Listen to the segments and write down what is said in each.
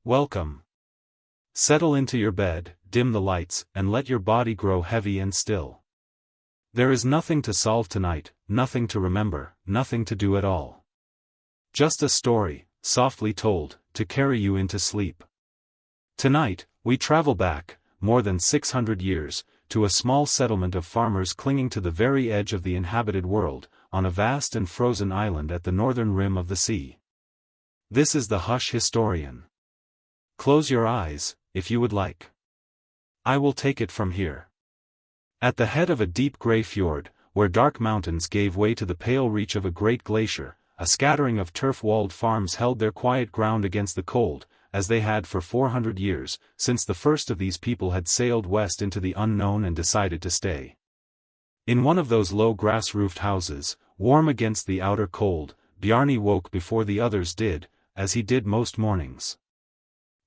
Welcome. Settle into your bed, dim the lights, and let your body grow heavy and still. There is nothing to solve tonight, nothing to remember, nothing to do at all. Just a story, softly told, to carry you into sleep. Tonight, we travel back, more than 600 years, to a small settlement of farmers clinging to the very edge of the inhabited world, on a vast and frozen island at the northern rim of the sea. This is the Hush Historian. Close your eyes, if you would like. I will take it from here. At the head of a deep grey fjord, where dark mountains gave way to the pale reach of a great glacier, a scattering of turf-walled farms held their quiet ground against the cold, as they had for 400 years, since the first of these people had sailed west into the unknown and decided to stay. In one of those low grass-roofed houses, warm against the outer cold, Bjarni woke before the others did, as he did most mornings.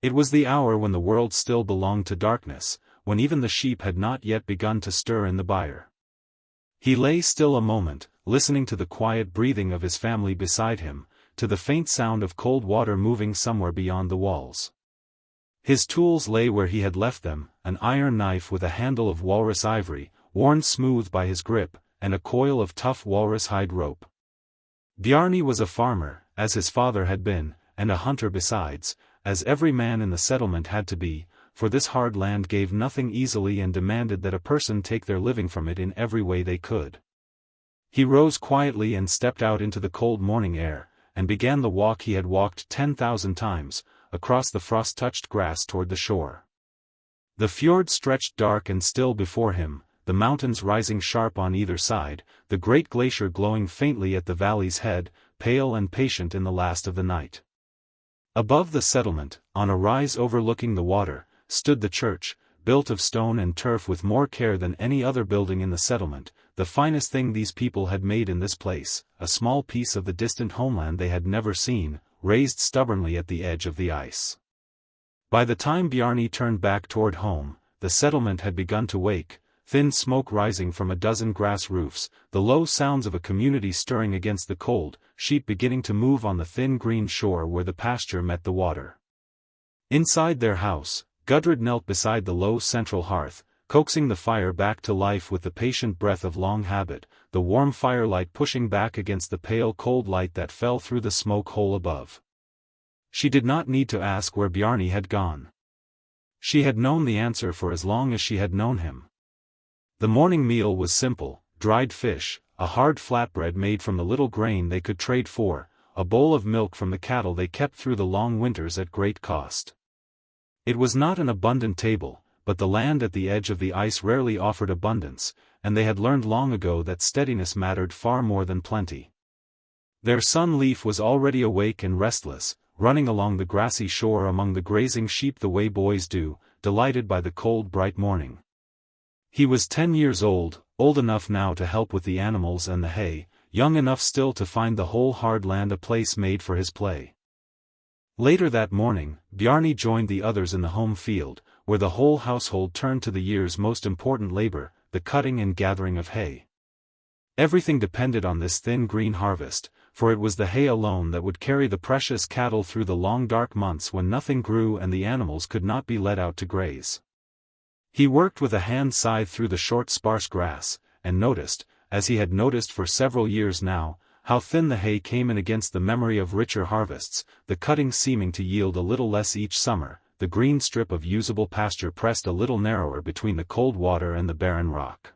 It was the hour when the world still belonged to darkness, when even the sheep had not yet begun to stir in the byre. He lay still a moment, listening to the quiet breathing of his family beside him, to the faint sound of cold water moving somewhere beyond the walls. His tools lay where he had left them, an iron knife with a handle of walrus ivory, worn smooth by his grip, and a coil of tough walrus hide rope. Bjarni was a farmer, as his father had been, and a hunter besides, as every man in the settlement had to be, for this hard land gave nothing easily and demanded that a person take their living from it in every way they could. He rose quietly and stepped out into the cold morning air, and began the walk he had walked 10,000 times, across the frost-touched grass toward the shore. The fjord stretched dark and still before him, the mountains rising sharp on either side, the great glacier glowing faintly at the valley's head, pale and patient in the last of the night. Above the settlement, on a rise overlooking the water, stood the church, built of stone and turf with more care than any other building in the settlement, the finest thing these people had made in this place, a small piece of the distant homeland they had never seen, raised stubbornly at the edge of the ice. By the time Bjarni turned back toward home, the settlement had begun to wake, thin smoke rising from a dozen grass roofs, the low sounds of a community stirring against the cold, sheep beginning to move on the thin green shore where the pasture met the water. Inside their house, Gudrid knelt beside the low central hearth, coaxing the fire back to life with the patient breath of long habit, the warm firelight pushing back against the pale cold light that fell through the smoke hole above. She did not need to ask where Bjarni had gone. She had known the answer for as long as she had known him. The morning meal was simple: dried fish, a hard flatbread made from the little grain they could trade for, a bowl of milk from the cattle they kept through the long winters at great cost. It was not an abundant table, but the land at the edge of the ice rarely offered abundance, and they had learned long ago that steadiness mattered far more than plenty. Their son Leif was already awake and restless, running along the grassy shore among the grazing sheep the way boys do, delighted by the cold bright morning. He was 10 years old enough now to help with the animals and the hay, young enough still to find the whole hard land a place made for his play. Later that morning, Bjarni joined the others in the home field, where the whole household turned to the year's most important labor, the cutting and gathering of hay. Everything depended on this thin green harvest, for it was the hay alone that would carry the precious cattle through the long dark months when nothing grew and the animals could not be let out to graze. He worked with a hand scythe through the short sparse grass, and noticed, as he had noticed for several years now, how thin the hay came in against the memory of richer harvests, the cutting seeming to yield a little less each summer, the green strip of usable pasture pressed a little narrower between the cold water and the barren rock.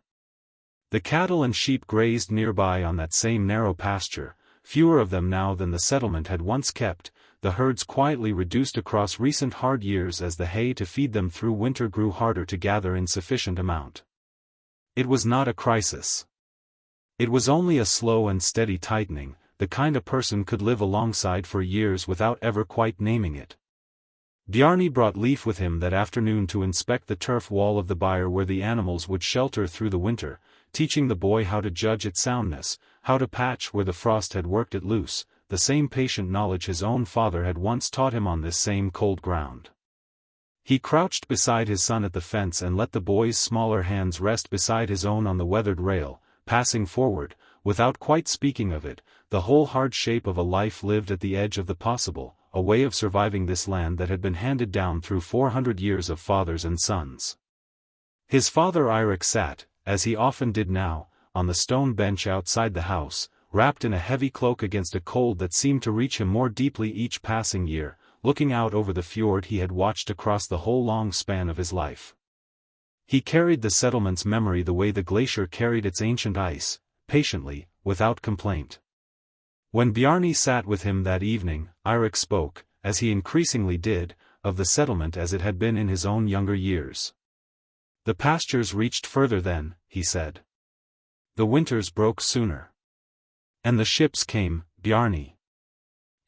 The cattle and sheep grazed nearby on that same narrow pasture, fewer of them now than the settlement had once kept, the herds quietly reduced across recent hard years as the hay to feed them through winter grew harder to gather in sufficient amount. It was not a crisis. It was only a slow and steady tightening, the kind a person could live alongside for years without ever quite naming it. Bjarni brought Leif with him that afternoon to inspect the turf wall of the byre where the animals would shelter through the winter, teaching the boy how to judge its soundness, how to patch where the frost had worked it loose, the same patient knowledge his own father had once taught him on this same cold ground. He crouched beside his son at the fence and let the boy's smaller hands rest beside his own on the weathered rail, passing forward, without quite speaking of it, the whole hard shape of a life lived at the edge of the possible, a way of surviving this land that had been handed down through 400 years of fathers and sons. His father Eirik sat, as he often did now, on the stone bench outside the house, wrapped in a heavy cloak against a cold that seemed to reach him more deeply each passing year, looking out over the fjord he had watched across the whole long span of his life. He carried the settlement's memory the way the glacier carried its ancient ice, patiently, without complaint. When Bjarni sat with him that evening, Eirik spoke, as he increasingly did, of the settlement as it had been in his own younger years. The pastures reached further then, he said. The winters broke sooner. And the ships came, Bjarni.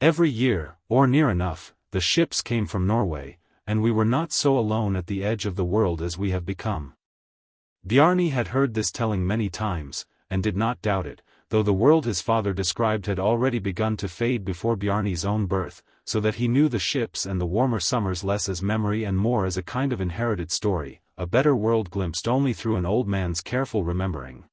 Every year, or near enough, the ships came from Norway, and we were not so alone at the edge of the world as we have become. Bjarni had heard this telling many times, and did not doubt it, though the world his father described had already begun to fade before Bjarni's own birth, so that he knew the ships and the warmer summers less as memory and more as a kind of inherited story, a better world glimpsed only through an old man's careful remembering.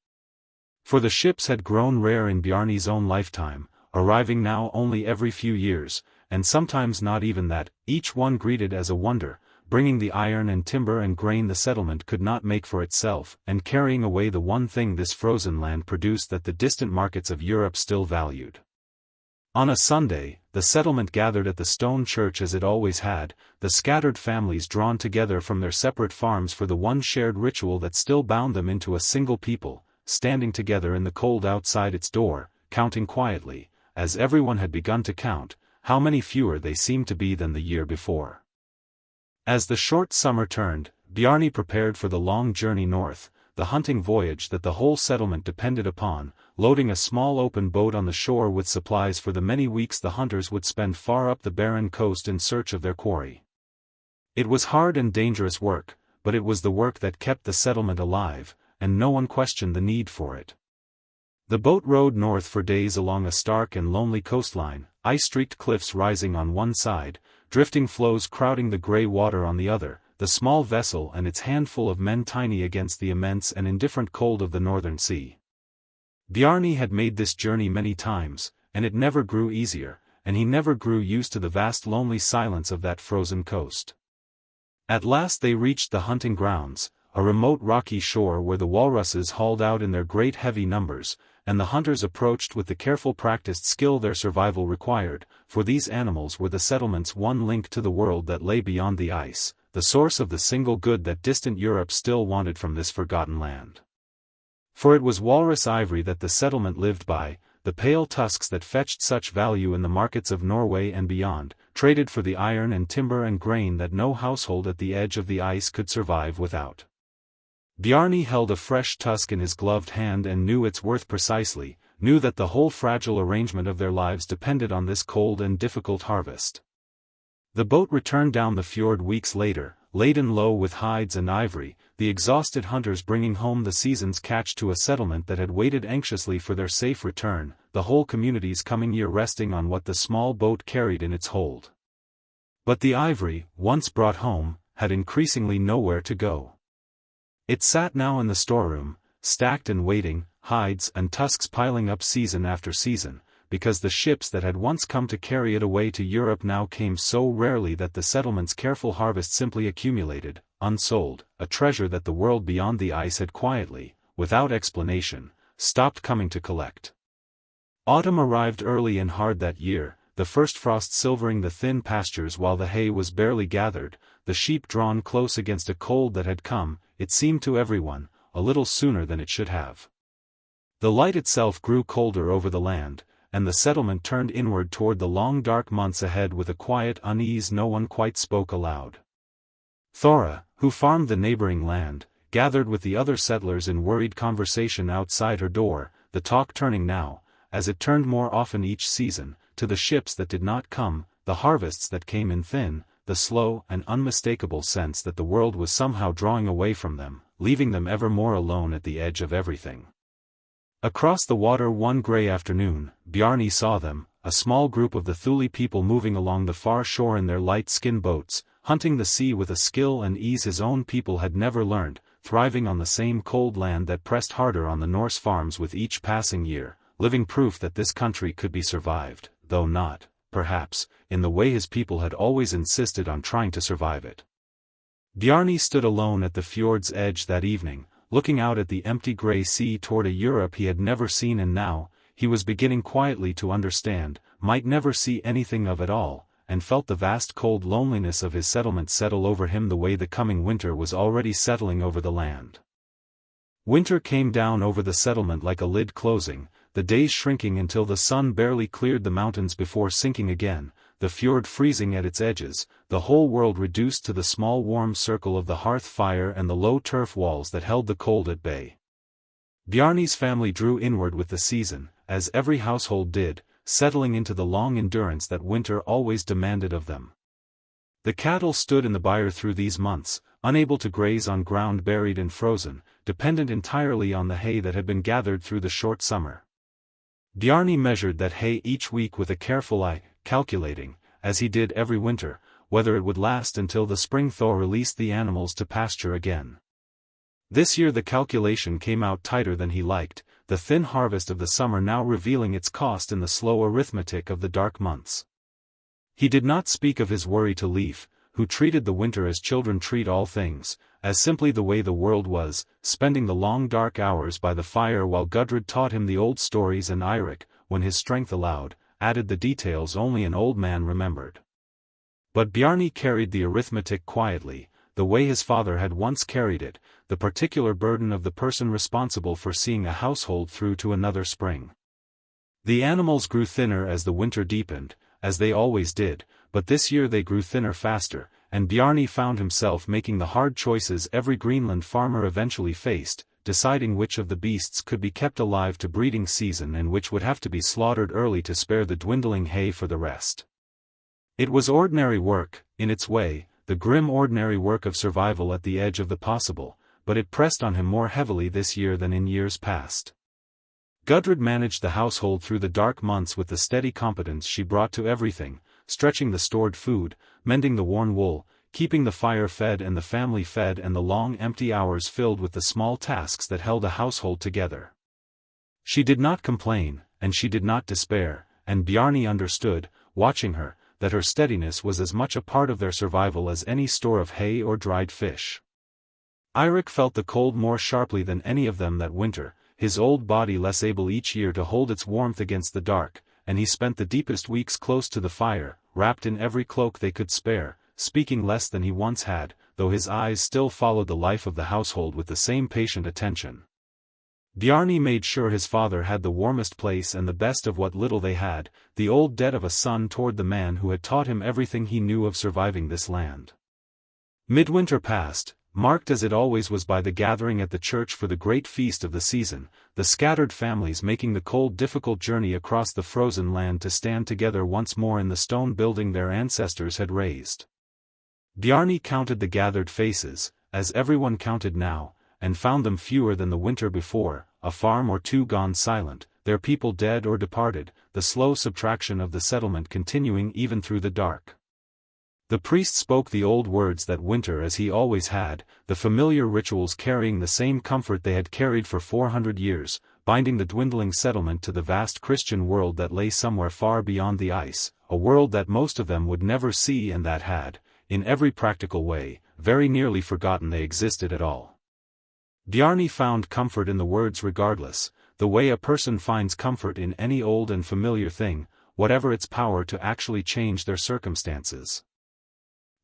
For the ships had grown rare in Bjarni's own lifetime, arriving now only every few years, and sometimes not even that, each one greeted as a wonder, bringing the iron and timber and grain the settlement could not make for itself, and carrying away the one thing this frozen land produced that the distant markets of Europe still valued. On a Sunday, the settlement gathered at the stone church as it always had, the scattered families drawn together from their separate farms for the one shared ritual that still bound them into a single people, standing together in the cold outside its door, counting quietly, as everyone had begun to count, how many fewer they seemed to be than the year before. As the short summer turned, Bjarni prepared for the long journey north, the hunting voyage that the whole settlement depended upon, loading a small open boat on the shore with supplies for the many weeks the hunters would spend far up the barren coast in search of their quarry. It was hard and dangerous work, but it was the work that kept the settlement alive, and no one questioned the need for it. The boat rowed north for days along a stark and lonely coastline, ice-streaked cliffs rising on one side, drifting floes crowding the grey water on the other, the small vessel and its handful of men tiny against the immense and indifferent cold of the northern sea. Bjarni had made this journey many times, and it never grew easier, and he never grew used to the vast lonely silence of that frozen coast. At last they reached the hunting grounds, a remote rocky shore where the walruses hauled out in their great heavy numbers, and the hunters approached with the careful practiced skill their survival required, for these animals were the settlement's one link to the world that lay beyond the ice, the source of the single good that distant Europe still wanted from this forgotten land. For it was walrus ivory that the settlement lived by, the pale tusks that fetched such value in the markets of Norway and beyond, traded for the iron and timber and grain that no household at the edge of the ice could survive without. Bjarni held a fresh tusk in his gloved hand and knew its worth precisely, knew that the whole fragile arrangement of their lives depended on this cold and difficult harvest. The boat returned down the fjord weeks later, laden low with hides and ivory, the exhausted hunters bringing home the season's catch to a settlement that had waited anxiously for their safe return, the whole community's coming year resting on what the small boat carried in its hold. But the ivory, once brought home, had increasingly nowhere to go. It sat now in the storeroom, stacked and waiting, hides and tusks piling up season after season, because the ships that had once come to carry it away to Europe now came so rarely that the settlement's careful harvest simply accumulated, unsold, a treasure that the world beyond the ice had quietly, without explanation, stopped coming to collect. Autumn arrived early and hard that year, the first frost silvering the thin pastures while the hay was barely gathered, the sheep drawn close against a cold that had come, it seemed to everyone, a little sooner than it should have. The light itself grew colder over the land, and the settlement turned inward toward the long dark months ahead with a quiet unease no one quite spoke aloud. Thora, who farmed the neighboring land, gathered with the other settlers in worried conversation outside her door, the talk turning now, as it turned more often each season, to the ships that did not come, the harvests that came in thin, the slow and unmistakable sense that the world was somehow drawing away from them, leaving them ever more alone at the edge of everything. Across the water one grey afternoon, Bjarni saw them, a small group of the Thule people moving along the far shore in their light skin boats, hunting the sea with a skill and ease his own people had never learned, thriving on the same cold land that pressed harder on the Norse farms with each passing year, living proof that this country could be survived, though not perhaps, in the way his people had always insisted on trying to survive it. Bjarni stood alone at the fjord's edge that evening, looking out at the empty grey sea toward a Europe he had never seen, and now, he was beginning quietly to understand, might never see anything of it all, and felt the vast cold loneliness of his settlement settle over him the way the coming winter was already settling over the land. Winter came down over the settlement like a lid closing, the days shrinking until the sun barely cleared the mountains before sinking again, the fjord freezing at its edges, the whole world reduced to the small warm circle of the hearth fire and the low turf walls that held the cold at bay. Bjarni's family drew inward with the season, as every household did, settling into the long endurance that winter always demanded of them. The cattle stood in the byre through these months, unable to graze on ground buried and frozen, dependent entirely on the hay that had been gathered through the short summer. Bjarni measured that hay each week with a careful eye, calculating, as he did every winter, whether it would last until the spring thaw released the animals to pasture again. This year the calculation came out tighter than he liked, the thin harvest of the summer now revealing its cost in the slow arithmetic of the dark months. He did not speak of his worry to Leif, who treated the winter as children treat all things, as simply the way the world was, spending the long dark hours by the fire while Gudrid taught him the old stories and Eirik, when his strength allowed, added the details only an old man remembered. But Bjarni carried the arithmetic quietly, the way his father had once carried it, the particular burden of the person responsible for seeing a household through to another spring. The animals grew thinner as the winter deepened, as they always did, but this year they grew thinner faster, and Bjarni found himself making the hard choices every Greenland farmer eventually faced, deciding which of the beasts could be kept alive to breeding season and which would have to be slaughtered early to spare the dwindling hay for the rest. It was ordinary work, in its way, the grim ordinary work of survival at the edge of the possible, but it pressed on him more heavily this year than in years past. Gudrid managed the household through the dark months with the steady competence she brought to everything, stretching the stored food, mending the worn wool, keeping the fire fed and the family fed, and the long empty hours filled with the small tasks that held a household together. She did not complain, and she did not despair, and Bjarni understood, watching her, that her steadiness was as much a part of their survival as any store of hay or dried fish. Eirik felt the cold more sharply than any of them that winter, his old body less able each year to hold its warmth against the dark, and he spent the deepest weeks close to the fire, wrapped in every cloak they could spare, speaking less than he once had, though his eyes still followed the life of the household with the same patient attention. Bjarni made sure his father had the warmest place and the best of what little they had, the old debt of a son toward the man who had taught him everything he knew of surviving this land. Midwinter passed, marked as it always was by the gathering at the church for the great feast of the season, the scattered families making the cold difficult journey across the frozen land to stand together once more in the stone building their ancestors had raised. Bjarni counted the gathered faces, as everyone counted now, and found them fewer than the winter before, a farm or two gone silent, their people dead or departed, the slow subtraction of the settlement continuing even through the dark. The priest spoke the old words that winter as he always had, the familiar rituals carrying the same comfort they had carried for 400 years, binding the dwindling settlement to the vast Christian world that lay somewhere far beyond the ice, a world that most of them would never see and that had, in every practical way, very nearly forgotten they existed at all. Bjarni found comfort in the words regardless, the way a person finds comfort in any old and familiar thing, whatever its power to actually change their circumstances.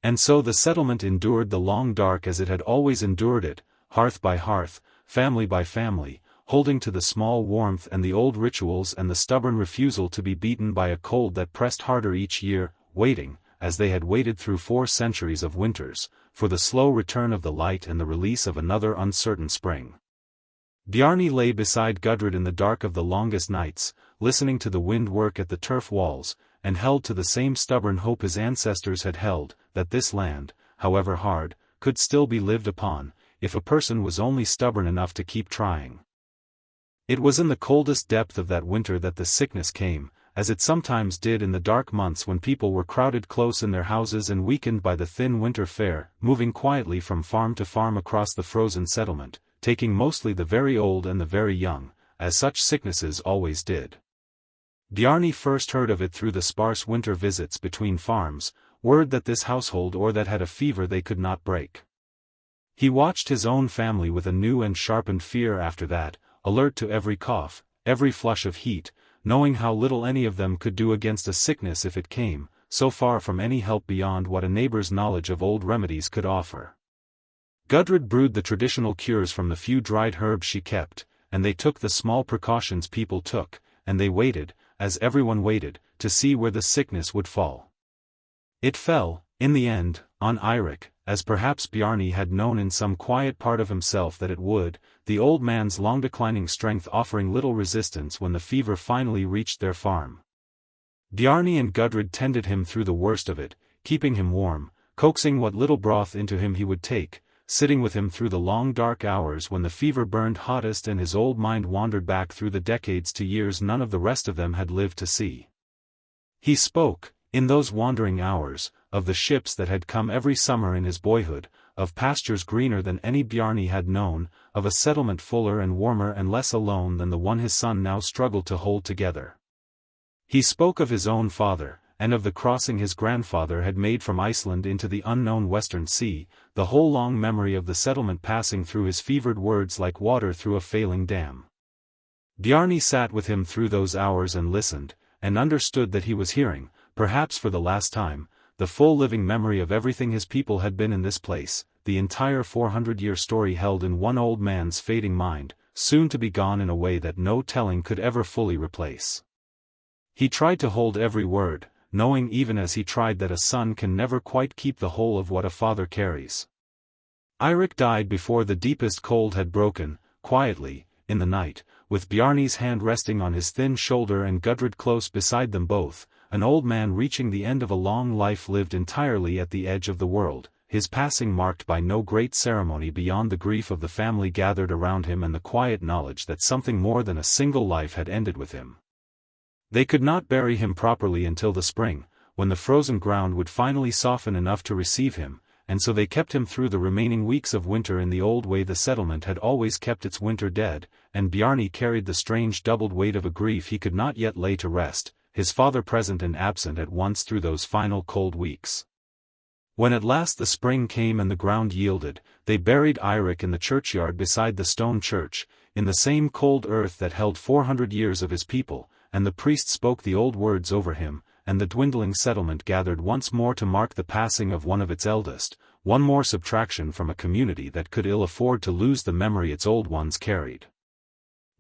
And so the settlement endured the long dark as it had always endured it, hearth by hearth, family by family, holding to the small warmth and the old rituals and the stubborn refusal to be beaten by a cold that pressed harder each year, waiting, as they had waited through 4 centuries of winters, for the slow return of the light and the release of another uncertain spring. Bjarni lay beside Gudrid in the dark of the longest nights, listening to the wind work at the turf walls, and held to the same stubborn hope his ancestors had held, that this land, however hard, could still be lived upon, if a person was only stubborn enough to keep trying. It was in the coldest depth of that winter that the sickness came, as it sometimes did in the dark months when people were crowded close in their houses and weakened by the thin winter fare, moving quietly from farm to farm across the frozen settlement, taking mostly the very old and the very young, as such sicknesses always did. Bjarni first heard of it through the sparse winter visits between farms, word that this household or that had a fever they could not break. He watched his own family with a new and sharpened fear after that, alert to every cough, every flush of heat, knowing how little any of them could do against a sickness if it came, so far from any help beyond what a neighbor's knowledge of old remedies could offer. Gudrid brewed the traditional cures from the few dried herbs she kept, and they took the small precautions people took, and they waited, as everyone waited, to see where the sickness would fall. It fell, in the end, on Eirik, as perhaps Bjarni had known in some quiet part of himself that it would, the old man's long-declining strength offering little resistance when the fever finally reached their farm. Bjarni and Gudrid tended him through the worst of it, keeping him warm, coaxing what little broth into him he would take, sitting with him through the long dark hours when the fever burned hottest and his old mind wandered back through the decades to years none of the rest of them had lived to see. He spoke, in those wandering hours, of the ships that had come every summer in his boyhood, of pastures greener than any Bjarni had known, of a settlement fuller and warmer and less alone than the one his son now struggled to hold together. He spoke of his own father, and of the crossing his grandfather had made from Iceland into the unknown Western Sea, the whole long memory of the settlement passing through his fevered words like water through a failing dam. Bjarni sat with him through those hours and listened, and understood that he was hearing, perhaps for the last time, the full living memory of everything his people had been in this place, the entire 400-year story held in one old man's fading mind, soon to be gone in a way that no telling could ever fully replace. He tried to hold every word, knowing even as he tried that a son can never quite keep the whole of what a father carries. Eirik died before the deepest cold had broken, quietly, in the night, with Bjarni's hand resting on his thin shoulder and Gudrid close beside them both, an old man reaching the end of a long life lived entirely at the edge of the world, his passing marked by no great ceremony beyond the grief of the family gathered around him and the quiet knowledge that something more than a single life had ended with him. They could not bury him properly until the spring, when the frozen ground would finally soften enough to receive him, and so they kept him through the remaining weeks of winter in the old way the settlement had always kept its winter dead, and Bjarni carried the strange doubled weight of a grief he could not yet lay to rest, his father present and absent at once through those final cold weeks. When at last the spring came and the ground yielded, they buried Eirik in the churchyard beside the stone church, in the same cold earth that held 400 years of his people, and the priest spoke the old words over him, and the dwindling settlement gathered once more to mark the passing of one of its eldest, one more subtraction from a community that could ill afford to lose the memory its old ones carried.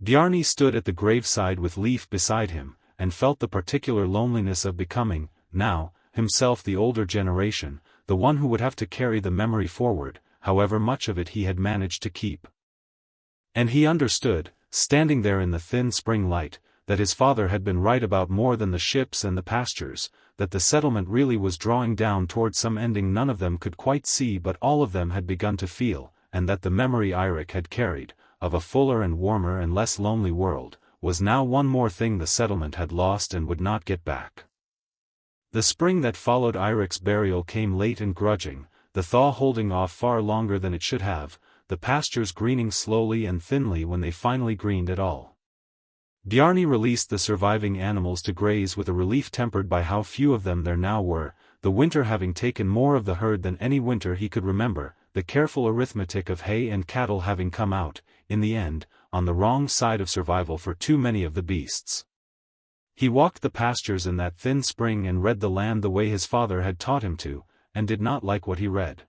Bjarni stood at the graveside with Leif beside him, and felt the particular loneliness of becoming, now, himself the older generation, the one who would have to carry the memory forward, however much of it he had managed to keep. And he understood, standing there in the thin spring light, that his father had been right about more than the ships and the pastures, that the settlement really was drawing down toward some ending none of them could quite see but all of them had begun to feel, and that the memory Eirik had carried, of a fuller and warmer and less lonely world, was now one more thing the settlement had lost and would not get back. The spring that followed Eirik's burial came late and grudging, the thaw holding off far longer than it should have, the pastures greening slowly and thinly when they finally greened at all. Bjarni released the surviving animals to graze with a relief tempered by how few of them there now were, the winter having taken more of the herd than any winter he could remember, the careful arithmetic of hay and cattle having come out, in the end, on the wrong side of survival for too many of the beasts. He walked the pastures in that thin spring and read the land the way his father had taught him to, and did not like what he read.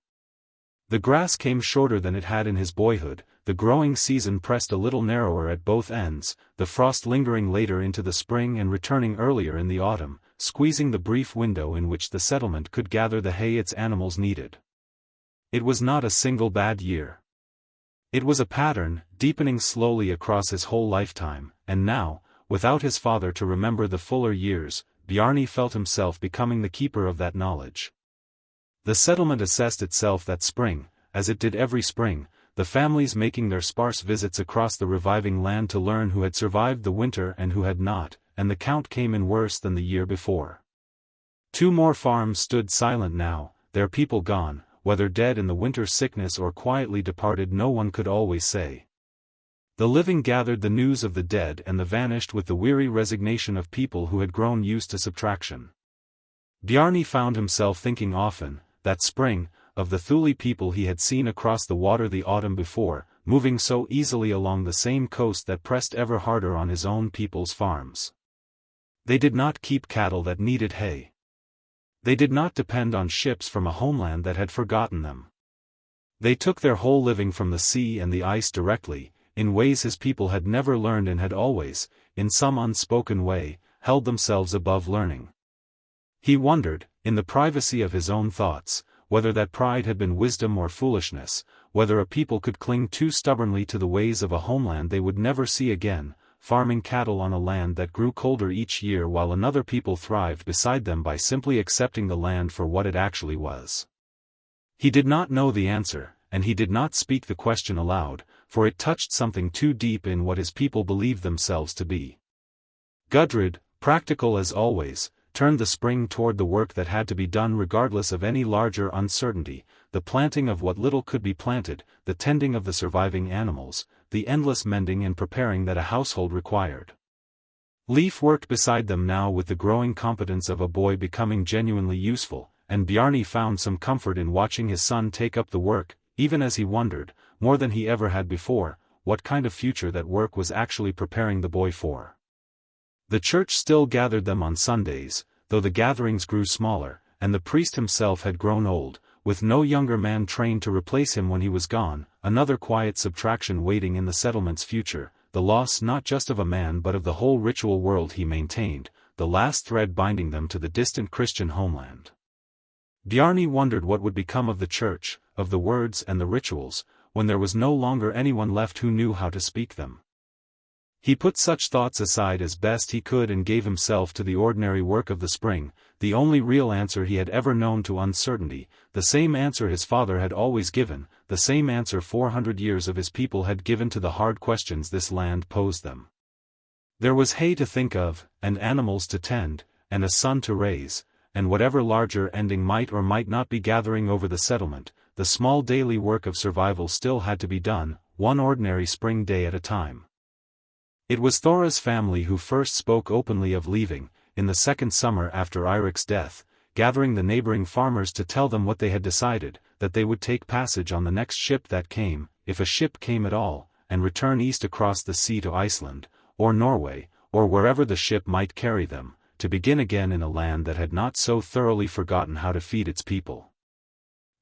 The grass came shorter than it had in his boyhood, the growing season pressed a little narrower at both ends, the frost lingering later into the spring and returning earlier in the autumn, squeezing the brief window in which the settlement could gather the hay its animals needed. It was not a single bad year. It was a pattern, deepening slowly across his whole lifetime, and now, without his father to remember the fuller years, Bjarni felt himself becoming the keeper of that knowledge. The settlement assessed itself that spring, as it did every spring, the families making their sparse visits across the reviving land to learn who had survived the winter and who had not, and the count came in worse than the year before. 2 more farms stood silent now, their people gone, whether dead in the winter sickness or quietly departed no one could always say. The living gathered the news of the dead and the vanished with the weary resignation of people who had grown used to subtraction. Bjarni found himself thinking often, that spring, of the Thule people he had seen across the water the autumn before, moving so easily along the same coast that pressed ever harder on his own people's farms. They did not keep cattle that needed hay. They did not depend on ships from a homeland that had forgotten them. They took their whole living from the sea and the ice directly, in ways his people had never learned and had always, in some unspoken way, held themselves above learning. He wondered, in the privacy of his own thoughts, whether that pride had been wisdom or foolishness, whether a people could cling too stubbornly to the ways of a homeland they would never see again, farming cattle on a land that grew colder each year while another people thrived beside them by simply accepting the land for what it actually was. He did not know the answer, and he did not speak the question aloud, for it touched something too deep in what his people believed themselves to be. Gudrid, practical as always, turned the spring toward the work that had to be done regardless of any larger uncertainty, the planting of what little could be planted, the tending of the surviving animals, the endless mending and preparing that a household required. Leif worked beside them now with the growing competence of a boy becoming genuinely useful, and Bjarni found some comfort in watching his son take up the work, even as he wondered, more than he ever had before, what kind of future that work was actually preparing the boy for. The church still gathered them on Sundays, though the gatherings grew smaller, and the priest himself had grown old, with no younger man trained to replace him when he was gone, another quiet subtraction waiting in the settlement's future, the loss not just of a man but of the whole ritual world he maintained, the last thread binding them to the distant Christian homeland. Bjarni wondered what would become of the church, of the words and the rituals, when there was no longer anyone left who knew how to speak them. He put such thoughts aside as best he could and gave himself to the ordinary work of the spring, the only real answer he had ever known to uncertainty, the same answer his father had always given, the same answer 400 years of his people had given to the hard questions this land posed them. There was hay to think of, and animals to tend, and a son to raise, and whatever larger ending might or might not be gathering over the settlement, the small daily work of survival still had to be done, one ordinary spring day at a time. It was Thora's family who first spoke openly of leaving, in the second summer after Eirik's death, gathering the neighboring farmers to tell them what they had decided, that they would take passage on the next ship that came, if a ship came at all, and return east across the sea to Iceland, or Norway, or wherever the ship might carry them, to begin again in a land that had not so thoroughly forgotten how to feed its people.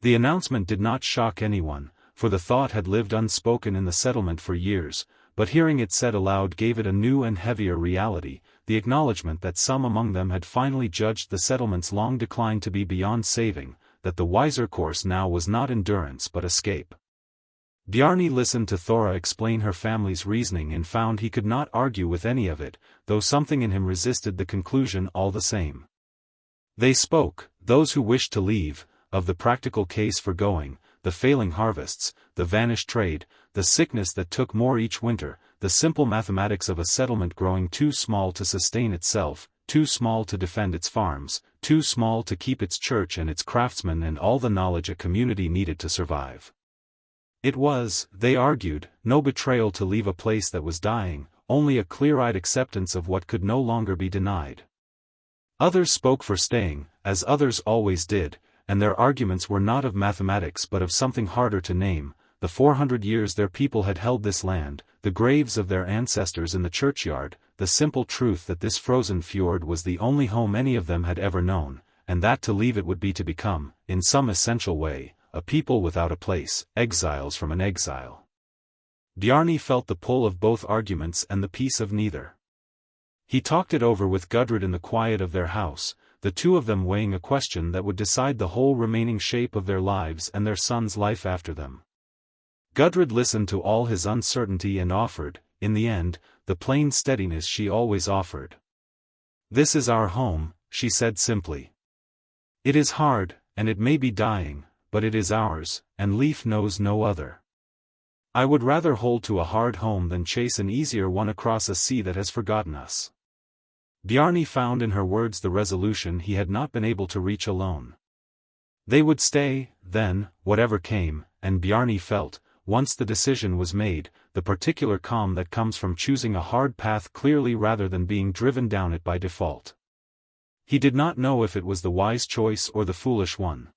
The announcement did not shock anyone, for the thought had lived unspoken in the settlement for years, but hearing it said aloud gave it a new and heavier reality, the acknowledgement that some among them had finally judged the settlement's long decline to be beyond saving, that the wiser course now was not endurance but escape. Bjarni listened to Thora explain her family's reasoning and found he could not argue with any of it, though something in him resisted the conclusion all the same. They spoke, those who wished to leave, of the practical case for going, the failing harvests, the vanished trade, the sickness that took more each winter, the simple mathematics of a settlement growing too small to sustain itself, too small to defend its farms, too small to keep its church and its craftsmen and all the knowledge a community needed to survive. It was, they argued, no betrayal to leave a place that was dying, only a clear-eyed acceptance of what could no longer be denied. Others spoke for staying, as others always did, and their arguments were not of mathematics but of something harder to name, the 400 years their people had held this land, the graves of their ancestors in the churchyard, the simple truth that this frozen fjord was the only home any of them had ever known, and that to leave it would be to become, in some essential way, a people without a place, exiles from an exile. Bjarni felt the pull of both arguments and the peace of neither. He talked it over with Gudrid in the quiet of their house, the two of them weighing a question that would decide the whole remaining shape of their lives and their son's life after them. Gudrid listened to all his uncertainty and offered, in the end, the plain steadiness she always offered. "This is our home," she said simply. "It is hard, and it may be dying, but it is ours, and Leif knows no other. I would rather hold to a hard home than chase an easier one across a sea that has forgotten us." Bjarni found in her words the resolution he had not been able to reach alone. They would stay, then, whatever came, and Bjarni felt, once the decision was made, the particular calm that comes from choosing a hard path clearly rather than being driven down it by default. He did not know if it was the wise choice or the foolish one.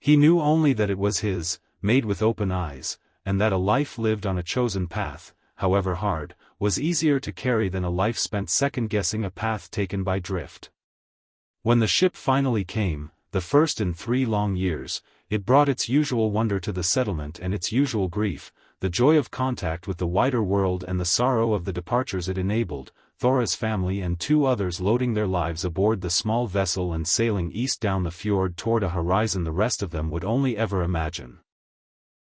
He knew only that it was his, made with open eyes, and that a life lived on a chosen path, however hard, was easier to carry than a life spent second-guessing a path taken by drift. When the ship finally came, the first in 3 long years, it brought its usual wonder to the settlement and its usual grief, the joy of contact with the wider world and the sorrow of the departures it enabled, Thora's family and 2 others loading their lives aboard the small vessel and sailing east down the fjord toward a horizon the rest of them would only ever imagine.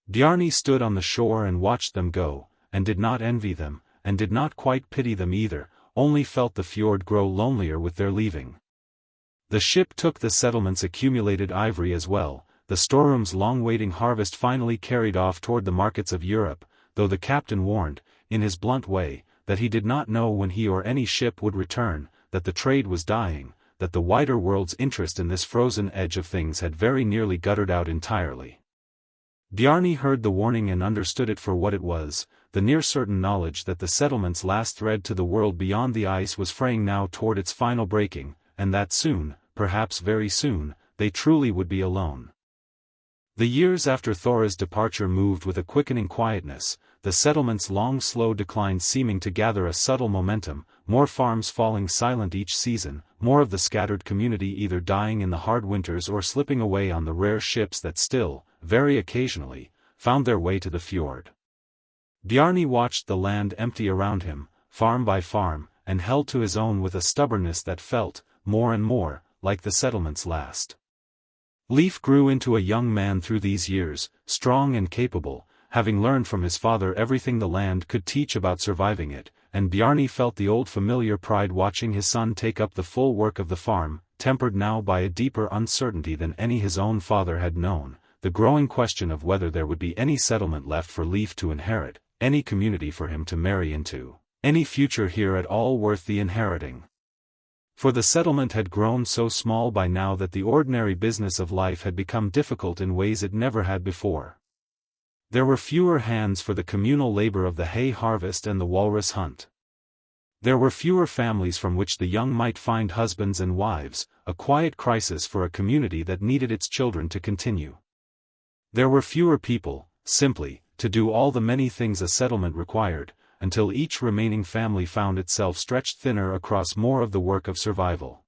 Bjarni stood on the shore and watched them go, and did not envy them, and did not quite pity them either, only felt the fjord grow lonelier with their leaving. The ship took the settlement's accumulated ivory as well, the storeroom's long-waiting harvest finally carried off toward the markets of Europe, though the captain warned, in his blunt way, that he did not know when he or any ship would return, that the trade was dying, that the wider world's interest in this frozen edge of things had very nearly guttered out entirely. Bjarni heard the warning and understood it for what it was, the near-certain knowledge that the settlement's last thread to the world beyond the ice was fraying now toward its final breaking, and that soon, perhaps very soon, they truly would be alone. The years after Thora's departure moved with a quickening quietness, the settlement's long slow decline seeming to gather a subtle momentum, more farms falling silent each season, more of the scattered community either dying in the hard winters or slipping away on the rare ships that still, very occasionally, found their way to the fjord. Bjarni watched the land empty around him, farm by farm, and held to his own with a stubbornness that felt, more and more, like the settlement's last. Leif grew into a young man through these years, strong and capable, having learned from his father everything the land could teach about surviving it, and Bjarni felt the old familiar pride watching his son take up the full work of the farm, tempered now by a deeper uncertainty than any his own father had known, the growing question of whether there would be any settlement left for Leif to inherit, any community for him to marry into, any future here at all worth the inheriting. For the settlement had grown so small by now that the ordinary business of life had become difficult in ways it never had before. There were fewer hands for the communal labor of the hay harvest and the walrus hunt. There were fewer families from which the young might find husbands and wives, a quiet crisis for a community that needed its children to continue. There were fewer people, simply, to do all the many things a settlement required, until each remaining family found itself stretched thinner across more of the work of survival.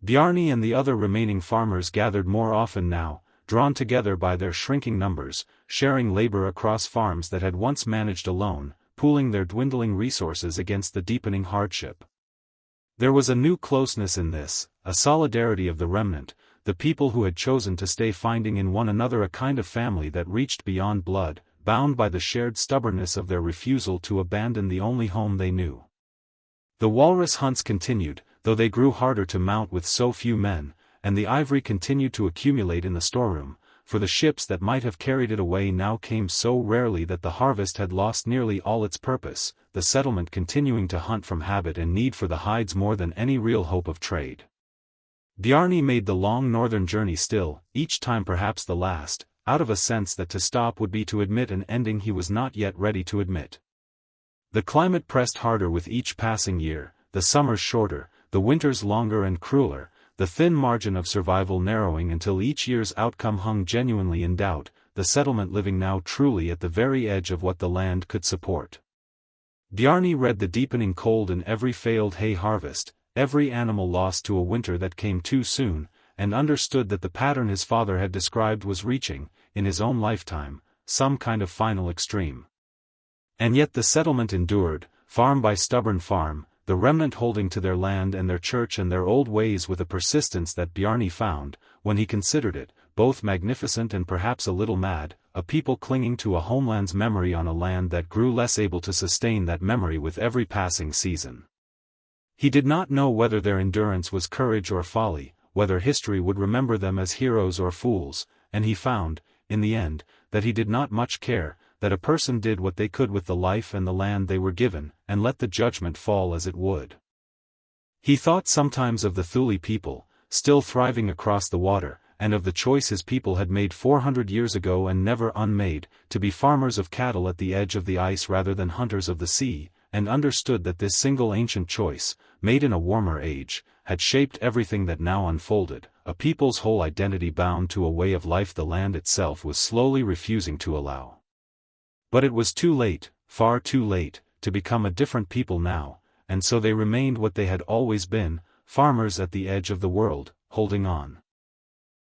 Bjarni and the other remaining farmers gathered more often now, drawn together by their shrinking numbers, sharing labor across farms that had once managed alone, pooling their dwindling resources against the deepening hardship. There was a new closeness in this, a solidarity of the remnant, the people who had chosen to stay, finding in one another a kind of family that reached beyond blood, bound by the shared stubbornness of their refusal to abandon the only home they knew. The walrus hunts continued, though they grew harder to mount with so few men, and the ivory continued to accumulate in the storeroom, for the ships that might have carried it away now came so rarely that the harvest had lost nearly all its purpose, the settlement continuing to hunt from habit and need for the hides more than any real hope of trade. Bjarni made the long northern journey still, each time perhaps the last, out of a sense that to stop would be to admit an ending he was not yet ready to admit. The climate pressed harder with each passing year, the summers shorter, the winters longer and crueler, the thin margin of survival narrowing until each year's outcome hung genuinely in doubt, the settlement living now truly at the very edge of what the land could support. Bjarni read the deepening cold in every failed hay harvest, every animal lost to a winter that came too soon, and understood that the pattern his father had described was reaching, in his own lifetime, some kind of final extreme. And yet the settlement endured, farm by stubborn farm, the remnant holding to their land and their church and their old ways with a persistence that Bjarni found, when he considered it, both magnificent and perhaps a little mad, a people clinging to a homeland's memory on a land that grew less able to sustain that memory with every passing season. He did not know whether their endurance was courage or folly, whether history would remember them as heroes or fools, and he found, in the end, that he did not much care, that a person did what they could with the life and the land they were given, and let the judgment fall as it would. He thought sometimes of the Thule people, still thriving across the water, and of the choice his people had made 400 years ago and never unmade, to be farmers of cattle at the edge of the ice rather than hunters of the sea, and understood that this single ancient choice, made in a warmer age, had shaped everything that now unfolded, a people's whole identity bound to a way of life the land itself was slowly refusing to allow. But it was too late, far too late, to become a different people now, and so they remained what they had always been, farmers at the edge of the world, holding on.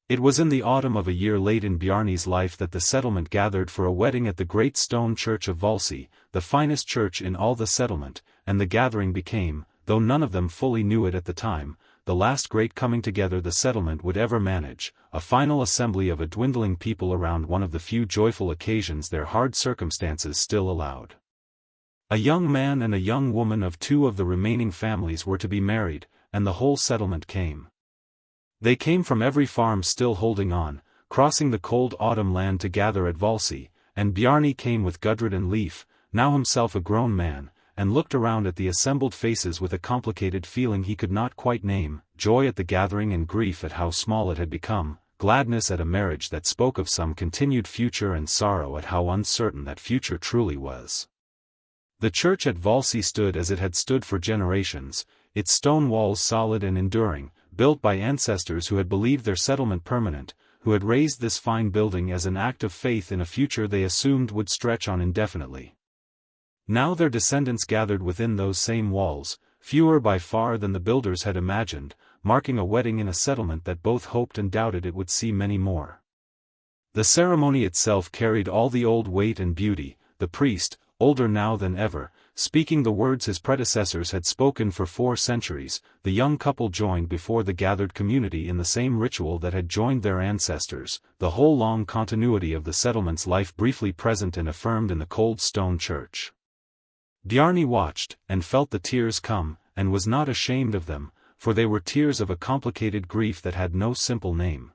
It was in the autumn of a year late in Bjarni's life that the settlement gathered for a wedding at the great stone church of Hvalsey, the finest church in all the settlement, and the gathering became, though none of them fully knew it at the time, the last great coming together the settlement would ever manage, a final assembly of a dwindling people around one of the few joyful occasions their hard circumstances still allowed. A young man and a young woman of two of the remaining families were to be married, and the whole settlement came. They came from every farm still holding on, crossing the cold autumn land to gather at Hvalsey, and Bjarni came with Gudrid and Leif, now himself a grown man, and looked around at the assembled faces with a complicated feeling he could not quite name, joy at the gathering and grief at how small it had become, gladness at a marriage that spoke of some continued future and sorrow at how uncertain that future truly was. The church at Hvalsey stood as it had stood for generations, its stone walls solid and enduring, built by ancestors who had believed their settlement permanent, who had raised this fine building as an act of faith in a future they assumed would stretch on indefinitely. Now their descendants gathered within those same walls, fewer by far than the builders had imagined, marking a wedding in a settlement that both hoped and doubted it would see many more. The ceremony itself carried all the old weight and beauty, the priest, older now than ever, speaking the words his predecessors had spoken for 4 centuries, the young couple joined before the gathered community in the same ritual that had joined their ancestors, the whole long continuity of the settlement's life briefly present and affirmed in the cold stone church. Bjarni watched, and felt the tears come, and was not ashamed of them, for they were tears of a complicated grief that had no simple name.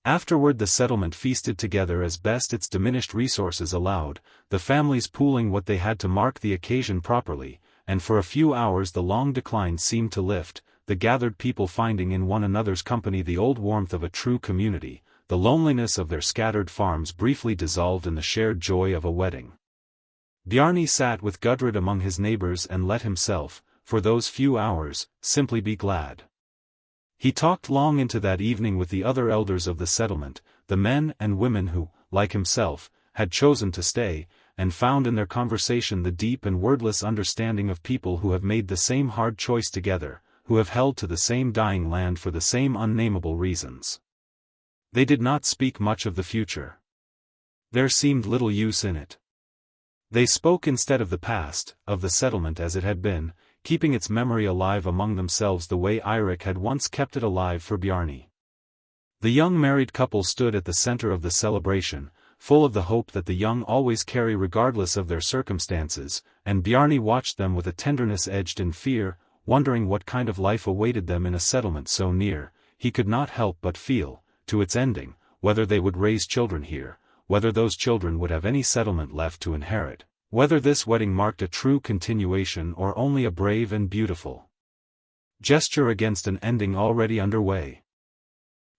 Afterward the settlement feasted together as best its diminished resources allowed, the families pooling what they had to mark the occasion properly, and for a few hours the long decline seemed to lift, the gathered people finding in one another's company the old warmth of a true community, the loneliness of their scattered farms briefly dissolved in the shared joy of a wedding. Bjarni sat with Gudrid among his neighbors and let himself, for those few hours, simply be glad. He talked long into that evening with the other elders of the settlement, the men and women who, like himself, had chosen to stay, and found in their conversation the deep and wordless understanding of people who have made the same hard choice together, who have held to the same dying land for the same unnameable reasons. They did not speak much of the future. There seemed little use in it. They spoke instead of the past, of the settlement as it had been, keeping its memory alive among themselves the way Eirik had once kept it alive for Bjarni. The young married couple stood at the center of the celebration, full of the hope that the young always carry regardless of their circumstances, and Bjarni watched them with a tenderness edged in fear, wondering what kind of life awaited them in a settlement so near. He could not help but feel, to its ending, whether they would raise children here, whether those children would have any settlement left to inherit, whether this wedding marked a true continuation or only a brave and beautiful gesture against an ending already underway.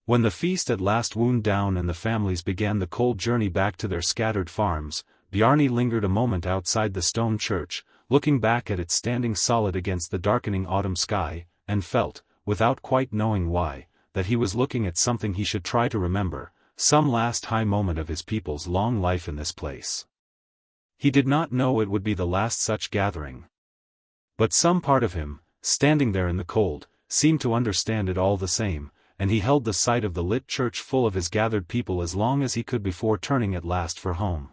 When the feast at last wound down and the families began the cold journey back to their scattered farms, Bjarni lingered a moment outside the stone church, looking back at it standing solid against the darkening autumn sky, and felt, without quite knowing why, that he was looking at something he should try to remember, some last high moment of his people's long life in this place. He did not know it would be the last such gathering. But some part of him, standing there in the cold, seemed to understand it all the same, and he held the sight of the lit church full of his gathered people as long as he could before turning at last for home.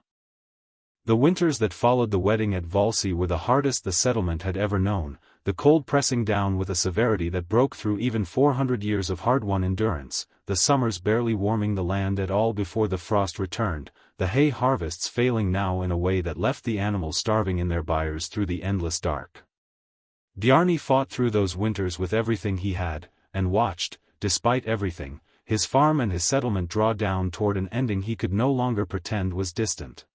The winters that followed the wedding at Hvalsey were the hardest the settlement had ever known, the cold pressing down with a severity that broke through even 400 years of hard-won endurance, the summers barely warming the land at all before the frost returned, the hay harvests failing now in a way that left the animals starving in their byres through the endless dark. Bjarni fought through those winters with everything he had, and watched, despite everything, his farm and his settlement draw down toward an ending he could no longer pretend was distant.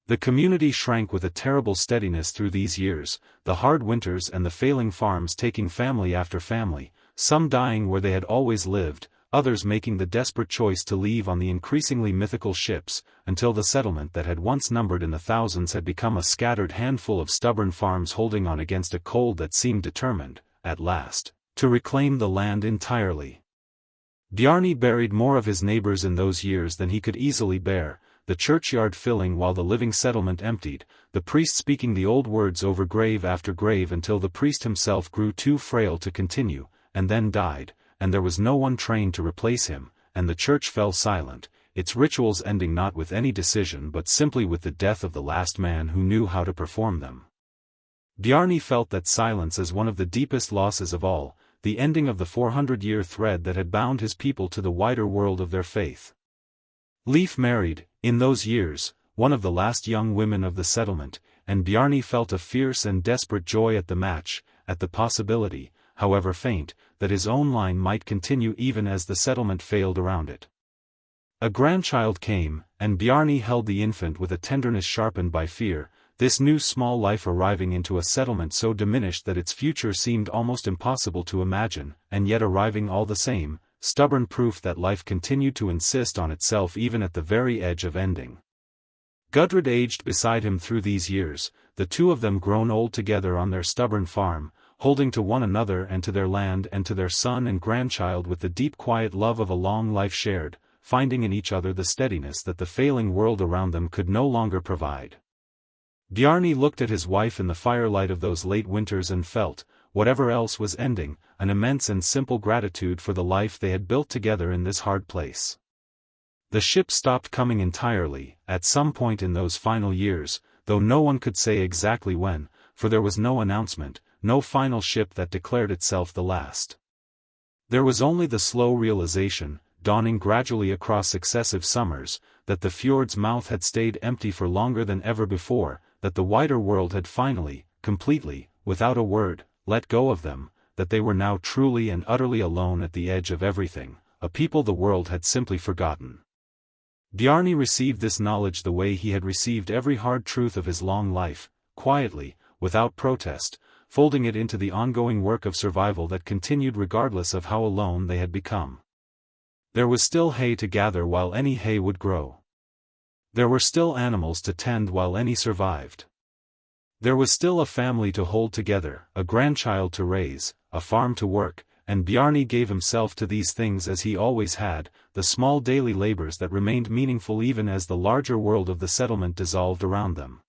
The community shrank with a terrible steadiness through these years, the hard winters and the failing farms taking family after family, some dying where they had always lived, others making the desperate choice to leave on the increasingly mythical ships, until the settlement that had once numbered in the thousands had become a scattered handful of stubborn farms holding on against a cold that seemed determined, at last, to reclaim the land entirely. Bjarni buried more of his neighbors in those years than he could easily bear, the churchyard filling while the living settlement emptied, the priest speaking the old words over grave after grave until the priest himself grew too frail to continue, and then died, and there was no one trained to replace him, and the church fell silent, its rituals ending not with any decision but simply with the death of the last man who knew how to perform them. Bjarni felt that silence as one of the deepest losses of all, the ending of the 400-year thread that had bound his people to the wider world of their faith. Leif married, in those years, one of the last young women of the settlement, and Bjarni felt a fierce and desperate joy at the match, at the possibility, however faint, that his own line might continue even as the settlement failed around it. A grandchild came, and Bjarni held the infant with a tenderness sharpened by fear, this new small life arriving into a settlement so diminished that its future seemed almost impossible to imagine, and yet arriving all the same, stubborn proof that life continued to insist on itself even at the very edge of ending. Gudrid aged beside him through these years, the two of them grown old together on their stubborn farm, holding to one another and to their land and to their son and grandchild with the deep quiet love of a long life shared, finding in each other the steadiness that the failing world around them could no longer provide. Bjarni looked at his wife in the firelight of those late winters and felt, whatever else was ending, an immense and simple gratitude for the life they had built together in this hard place. The ship stopped coming entirely, at some point in those final years, though no one could say exactly when, for there was no announcement, no final ship that declared itself the last. There was only the slow realization, dawning gradually across successive summers, that the fjord's mouth had stayed empty for longer than ever before, that the wider world had finally, completely, without a word, let go of them, that they were now truly and utterly alone at the edge of everything, a people the world had simply forgotten. Bjarni received this knowledge the way he had received every hard truth of his long life, quietly, without protest, folding it into the ongoing work of survival that continued regardless of how alone they had become. There was still hay to gather while any hay would grow. There were still animals to tend while any survived. There was still a family to hold together, a grandchild to raise, a farm to work, and Bjarni gave himself to these things as he always had, the small daily labors that remained meaningful even as the larger world of the settlement dissolved around them.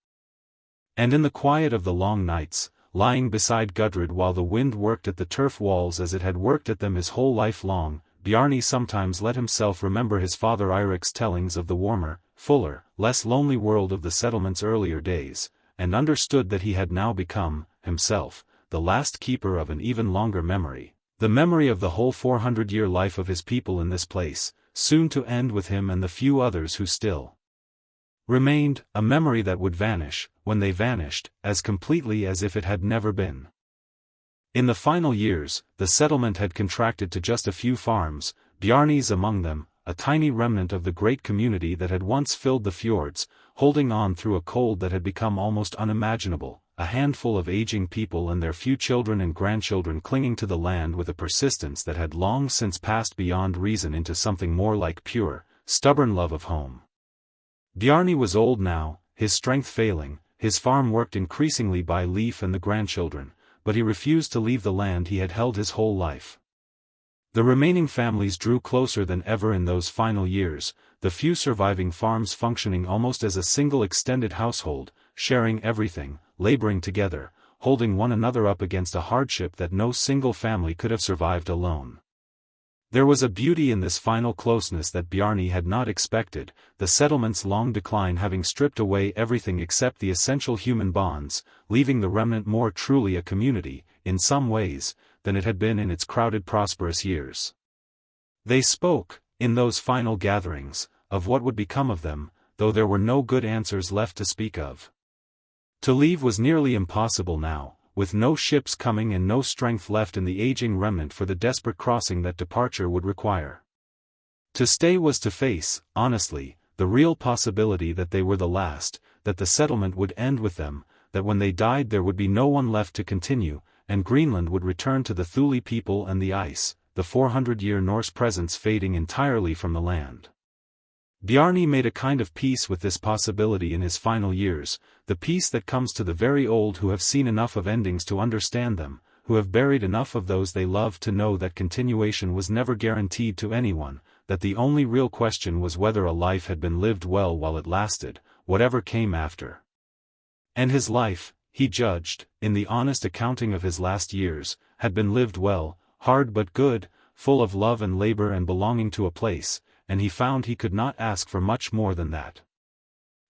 And in the quiet of the long nights, lying beside Gudrid while the wind worked at the turf walls as it had worked at them his whole life long, Bjarni sometimes let himself remember his father Eirik's tellings of the warmer, fuller, less lonely world of the settlement's earlier days, and understood that he had now become, himself, the last keeper of an even longer memory, the memory of the whole 400-year life of his people in this place, soon to end with him and the few others who still remained, a memory that would vanish, when they vanished, as completely as if it had never been. In the final years, the settlement had contracted to just a few farms, Bjarni's among them, a tiny remnant of the great community that had once filled the fjords, holding on through a cold that had become almost unimaginable, a handful of aging people and their few children and grandchildren clinging to the land with a persistence that had long since passed beyond reason into something more like pure, stubborn love of home. Bjarni was old now, his strength failing, his farm worked increasingly by Leif and the grandchildren, but he refused to leave the land he had held his whole life. The remaining families drew closer than ever in those final years, the few surviving farms functioning almost as a single extended household, sharing everything, laboring together, holding one another up against a hardship that no single family could have survived alone. There was a beauty in this final closeness that Bjarni had not expected, the settlement's long decline having stripped away everything except the essential human bonds, leaving the remnant more truly a community, in some ways, than it had been in its crowded prosperous years. They spoke, in those final gatherings, of what would become of them, though there were no good answers left to speak of. To leave was nearly impossible now, with no ships coming and no strength left in the aging remnant for the desperate crossing that departure would require. To stay was to face, honestly, the real possibility that they were the last, that the settlement would end with them, that when they died there would be no one left to continue, and Greenland would return to the Thule people and the ice, the 400-year Norse presence fading entirely from the land. Bjarni made a kind of peace with this possibility in his final years, the peace that comes to the very old who have seen enough of endings to understand them, who have buried enough of those they loved to know that continuation was never guaranteed to anyone, that the only real question was whether a life had been lived well while it lasted, whatever came after. And his life, he judged, in the honest accounting of his last years, had been lived well, hard but good, full of love and labor and belonging to a place, and he found he could not ask for much more than that.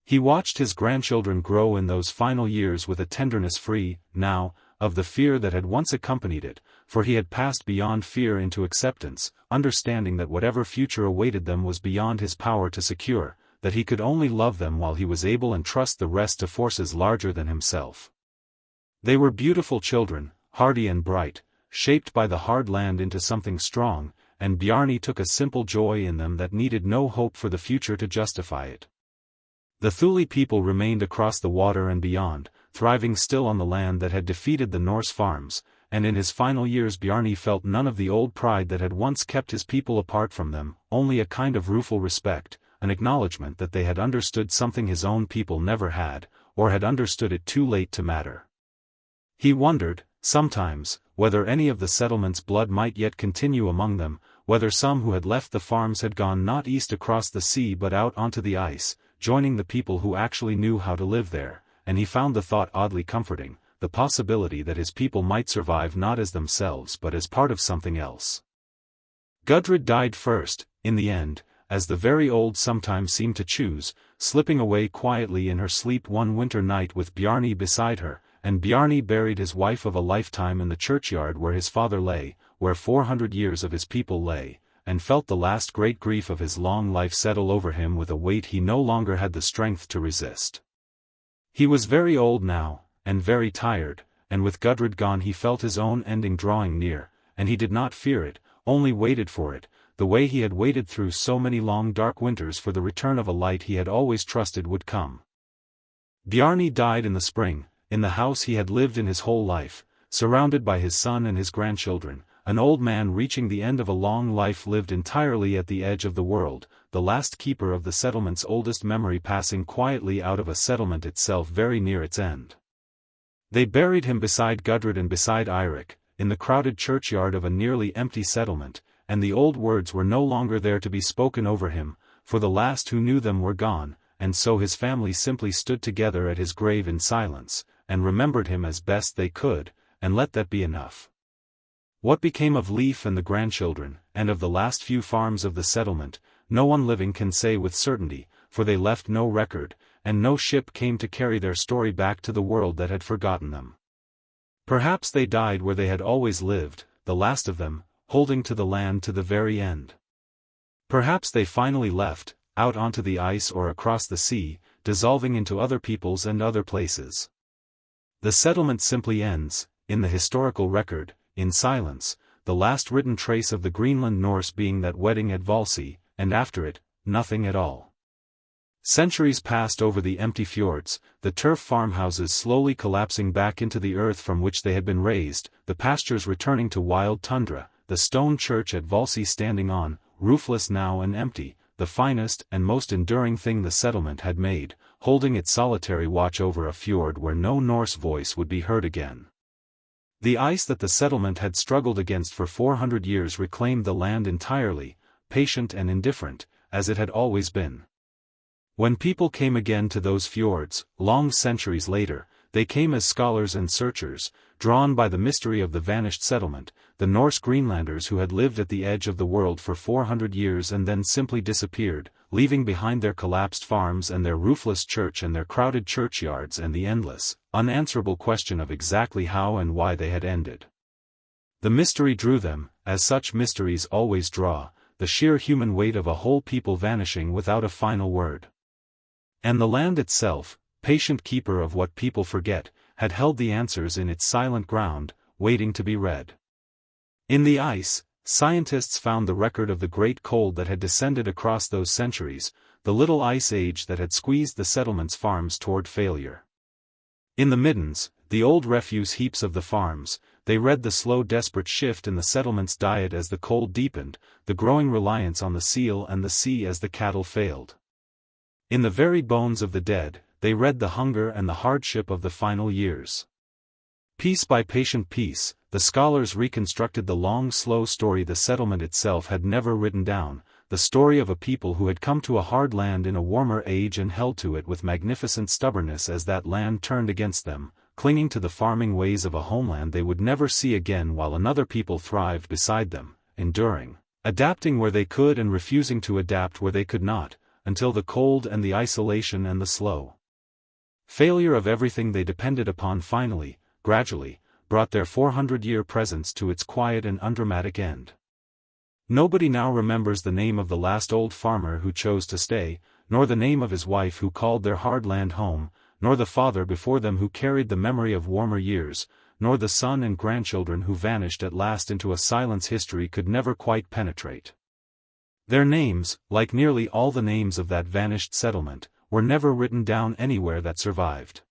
He watched his grandchildren grow in those final years with a tenderness free, now, of the fear that had once accompanied it, for he had passed beyond fear into acceptance, understanding that whatever future awaited them was beyond his power to secure, that he could only love them while he was able and trust the rest to forces larger than himself. They were beautiful children, hardy and bright, shaped by the hard land into something strong, and Bjarni took a simple joy in them that needed no hope for the future to justify it. The Thule people remained across the water and beyond, thriving still on the land that had defeated the Norse farms, and in his final years Bjarni felt none of the old pride that had once kept his people apart from them, only a kind of rueful respect, an acknowledgement that they had understood something his own people never had, or had understood it too late to matter. He wondered, sometimes, whether any of the settlement's blood might yet continue among them, whether some who had left the farms had gone not east across the sea but out onto the ice, joining the people who actually knew how to live there, and he found the thought oddly comforting, the possibility that his people might survive not as themselves but as part of something else. Gudrid died first, in the end, as the very old sometimes seem to choose, slipping away quietly in her sleep one winter night with Bjarni beside her, and Bjarni buried his wife of a lifetime in the churchyard where his father lay, where 400 years of his people lay, and felt the last great grief of his long life settle over him with a weight he no longer had the strength to resist. He was very old now, and very tired, and with Gudrid gone he felt his own ending drawing near, and he did not fear it, only waited for it, the way he had waited through so many long dark winters for the return of a light he had always trusted would come. Bjarni died in the spring, in the house he had lived in his whole life, surrounded by his son and his grandchildren, an old man reaching the end of a long life lived entirely at the edge of the world, the last keeper of the settlement's oldest memory passing quietly out of a settlement itself very near its end. They buried him beside Gudrid and beside Eirik, in the crowded churchyard of a nearly empty settlement, and the old words were no longer there to be spoken over him, for the last who knew them were gone, and so his family simply stood together at his grave in silence, and remembered him as best they could, and let that be enough. What became of Leif and the grandchildren, and of the last few farms of the settlement, no one living can say with certainty, for they left no record, and no ship came to carry their story back to the world that had forgotten them. Perhaps they died where they had always lived, the last of them, holding to the land to the very end. Perhaps they finally left, out onto the ice or across the sea, dissolving into other peoples and other places. The settlement simply ends, in the historical record, in silence, the last written trace of the Greenland Norse being that wedding at Hvalsey, and after it, nothing at all. Centuries passed over the empty fjords, the turf farmhouses slowly collapsing back into the earth from which they had been raised, the pastures returning to wild tundra, the stone church at Hvalsey standing on, roofless now and empty, the finest and most enduring thing the settlement had made, holding its solitary watch over a fjord where no Norse voice would be heard again. The ice that the settlement had struggled against for 400 years reclaimed the land entirely, patient and indifferent, as it had always been. When people came again to those fjords, long centuries later, they came as scholars and searchers, drawn by the mystery of the vanished settlement, the Norse Greenlanders who had lived at the edge of the world for 400 years and then simply disappeared, leaving behind their collapsed farms and their roofless church and their crowded churchyards and the endless, unanswerable question of exactly how and why they had ended. The mystery drew them, as such mysteries always draw, the sheer human weight of a whole people vanishing without a final word. And the land itself, patient keeper of what people forget, had held the answers in its silent ground, waiting to be read. In the ice, scientists found the record of the great cold that had descended across those centuries, the little ice age that had squeezed the settlement's farms toward failure. In the middens, the old refuse heaps of the farms, they read the slow desperate shift in the settlement's diet as the cold deepened, the growing reliance on the seal and the sea as the cattle failed. In the very bones of the dead, they read the hunger and the hardship of the final years. Piece by patient piece, the scholars reconstructed the long slow story the settlement itself had never written down, the story of a people who had come to a hard land in a warmer age and held to it with magnificent stubbornness as that land turned against them, clinging to the farming ways of a homeland they would never see again while another people thrived beside them, enduring, adapting where they could and refusing to adapt where they could not, until the cold and the isolation and the slow failure of everything they depended upon finally, gradually, brought their 400-year presence to its quiet and undramatic end. Nobody now remembers the name of the last old farmer who chose to stay, nor the name of his wife who called their hard land home, nor the father before them who carried the memory of warmer years, nor the son and grandchildren who vanished at last into a silence history could never quite penetrate. Their names, like nearly all the names of that vanished settlement, were never written down anywhere that survived.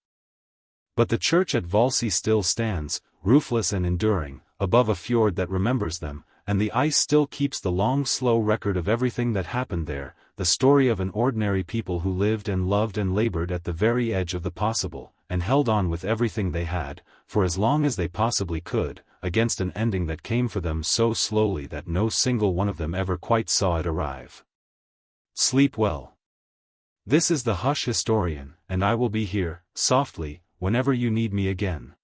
But the church at Hvalsey still stands, roofless and enduring, above a fjord that remembers them, and the ice still keeps the long slow record of everything that happened there, the story of an ordinary people who lived and loved and labored at the very edge of the possible, and held on with everything they had, for as long as they possibly could, against an ending that came for them so slowly that no single one of them ever quite saw it arrive. Sleep well. This is the Hush Historian, and I will be here, softly, whenever you need me again.